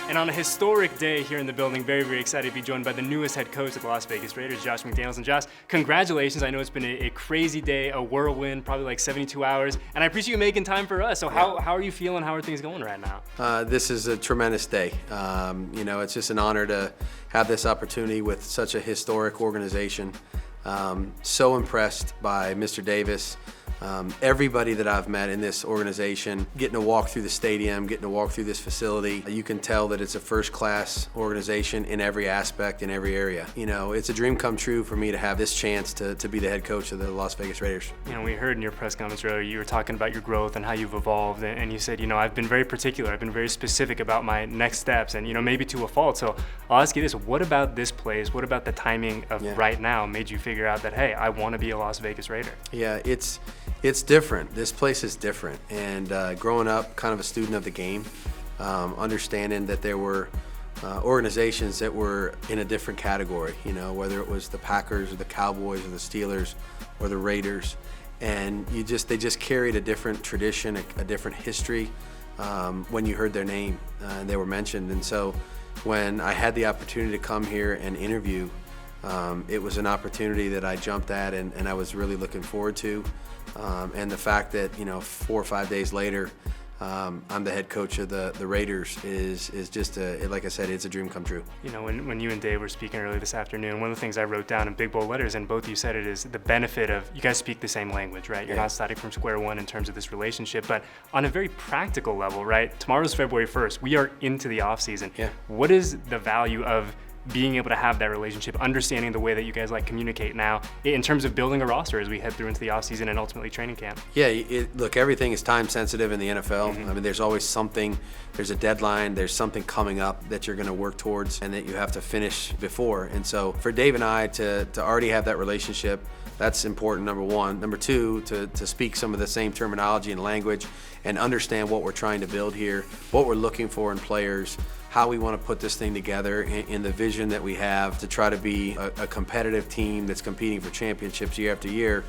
And on a historic day here in the building, very, very excited to be joined by the newest head coach of the Las Vegas Raiders, Josh McDaniels. And Josh, congratulations. I know it's been a crazy day, a whirlwind, probably like 72 hours. And I appreciate you making time for us. So how are you feeling? How are things going right now? This is a tremendous day. It's just an honor to have this opportunity with such a historic organization. So impressed by Mr. Davis. Everybody that I've met in this organization, getting to walk through the stadium, getting to walk through this facility, you can tell that it's a first-class organization in every aspect, in every area. You know, it's a dream come true for me to have this chance to be the head coach of the Las Vegas Raiders. You know, we heard in your press conference earlier, you were talking about your growth and how you've evolved, and you said, I've been very particular, I've been very specific about my next steps, and maybe to a fault. So I'll ask you this, what about this place, what about the timing of right now made you figure out that, hey, I want to be a Las Vegas Raider? Yeah, it's different. This place is different. And growing up kind of a student of the game, understanding that there were organizations that were in a different category, whether it was the Packers or the Cowboys or the Steelers or the Raiders. And they just carried a different tradition, a different history when you heard their name and they were mentioned. And so when I had the opportunity to come here and interview, it was an opportunity that I jumped at and I was really looking forward to. And the fact that 4 or 5 days later, I'm the head coach of the Raiders is just like I said, it's a dream come true. When you and Dave were speaking earlier this afternoon, one of the things I wrote down in big bold letters, and both of you said it, is the benefit of you guys speak the same language, right? You're not starting from square one in terms of this relationship, but on a very practical level, right? Tomorrow's February 1st. We are into the off season. Yeah. What is the value of being able to have that relationship, understanding the way that you guys communicate now in terms of building a roster as we head through into the offseason and ultimately training camp? Yeah, look, everything is time sensitive in the NFL. I mean, there's always something, there's a deadline, there's something coming up that you're going to work towards and that you have to finish before. And so for Dave and I to already have that relationship, that's important, number one. Number two, to speak some of the same terminology and language and understand what we're trying to build here, what we're looking for in players, how we want to put this thing together in the vision that we have to try to be a competitive team that's competing for championships year after year.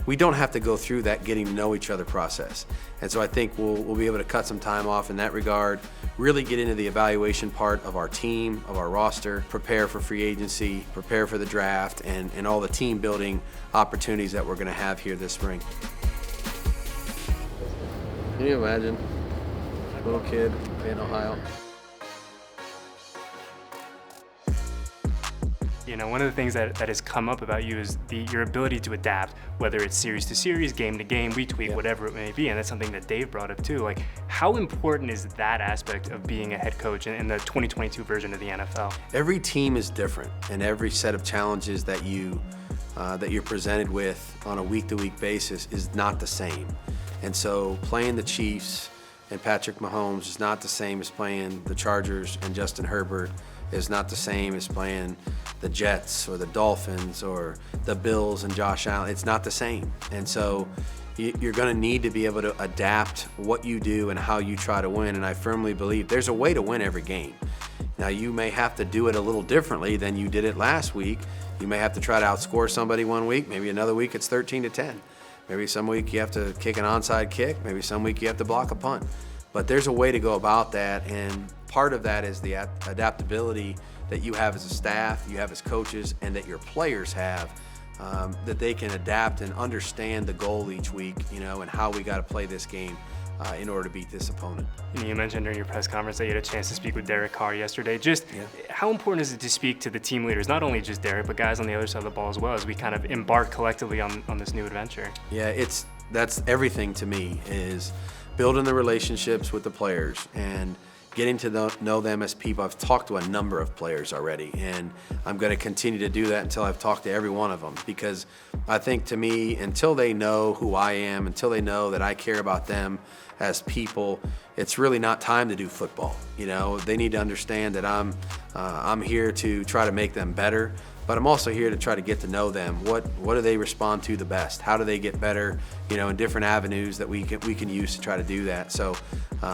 We don't have to go through that getting to know each other process. And so I think we'll be able to cut some time off in that regard, really get into the evaluation part of our team, of our roster, prepare for free agency, prepare for the draft, and all the team building opportunities that we're going to have here this spring. Can you imagine? Little kid in Ohio. One of the things that has come up about you is your ability to adapt, whether it's series to series, game to game, week to week, whatever it may be, and that's something that Dave brought up too. Like, how important is that aspect of being a head coach in the 2022 version of the NFL? Every team is different, and every set of challenges that you're presented with on a week-to-week basis is not the same. And so playing the Chiefs and Patrick Mahomes is not the same as playing the Chargers and Justin Herbert, is not the same as playing the Jets or the Dolphins or the Bills and Josh Allen. It's not the same. And so you're going to need to be able to adapt what you do and how you try to win. And I firmly believe there's a way to win every game. Now, you may have to do it a little differently than you did it last week. You may have to try to outscore somebody one week. Maybe another week it's 13-10. Maybe some week you have to kick an onside kick. Maybe some week you have to block a punt. But there's a way to go about that, and part of that is the adaptability that you have as a staff, you have as coaches, and that your players have, that they can adapt and understand the goal each week, and how we got to play this game in order to beat this opponent. You mentioned during your press conference that you had a chance to speak with Derek Carr yesterday. How important is it to speak to the team leaders, not only just Derek, but guys on the other side of the ball as well, as we kind of embark collectively on this new adventure? Yeah, that's everything to me, is building the relationships with the players and getting to know them as people. I've talked to a number of players already, and I'm going to continue to do that until I've talked to every one of them, because I think, to me, until they know who I am, until they know that I care about them as people, it's really not time to do football. They need to understand that I'm here to try to make them better, but I'm also here to try to get to know them. What do they respond to the best? How do they get better, in different avenues that we can use to try to do that. So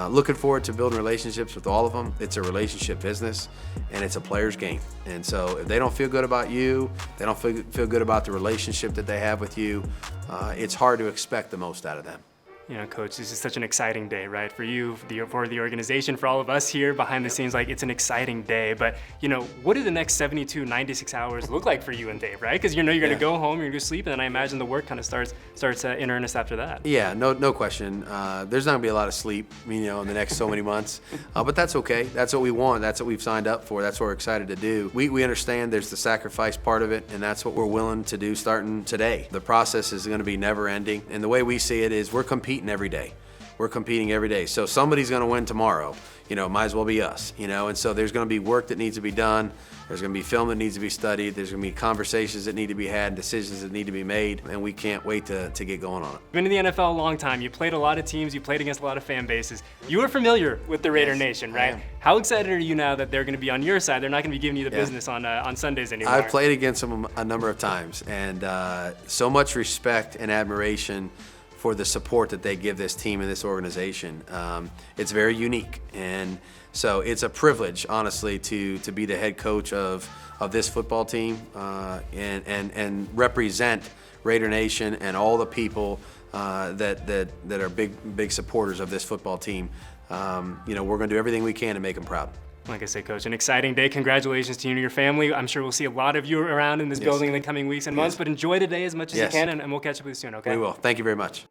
looking forward to building relationships with all of them. It's a relationship business, and it's a player's game. And so if they don't feel good about you, they don't feel good about the relationship that they have with you, it's hard to expect the most out of them. You know, Coach, this is such an exciting day, right? For you, for the organization, for all of us here behind the scenes, like it's an exciting day. But, you know, what do the next 72, 96 hours look like for you and Dave, right? Because you know you're going to go home, you're going to sleep, and then I imagine the work kind of starts in earnest after that. Yeah, no question. There's not going to be a lot of sleep, you know, in the next so many months. But that's okay. That's what we want. That's what we've signed up for. That's what we're excited to do. We understand there's the sacrifice part of it, and that's what we're willing to do starting today. The process is going to be never ending. And the way we see it is we're competing every day. We're competing every day. So somebody's going to win tomorrow. You know, it might as well be us, you know. And so there's going to be work that needs to be done. There's going to be film that needs to be studied. There's going to be conversations that need to be had, decisions that need to be made, and we can't wait to get going on it. You've been in the NFL a long time. You played a lot of teams. You played against a lot of fan bases. You are familiar with the Raider Nation, right? How excited are you now that they're going to be on your side? They're not going to be giving you the business on Sundays anymore. I've played against them a number of times, and so much respect and admiration for the support that they give this team and this organization. It's very unique, and so it's a privilege, honestly, to be the head coach of this football team and represent Raider Nation and all the people that are big supporters of this football team. You know, we're going to do everything we can to make them proud. Like I said, Coach, an exciting day. Congratulations to you and your family. I'm sure we'll see a lot of you around in this building in the coming weeks and months, but enjoy today as much as you can, and we'll catch up with you soon, okay? We will. Thank you very much.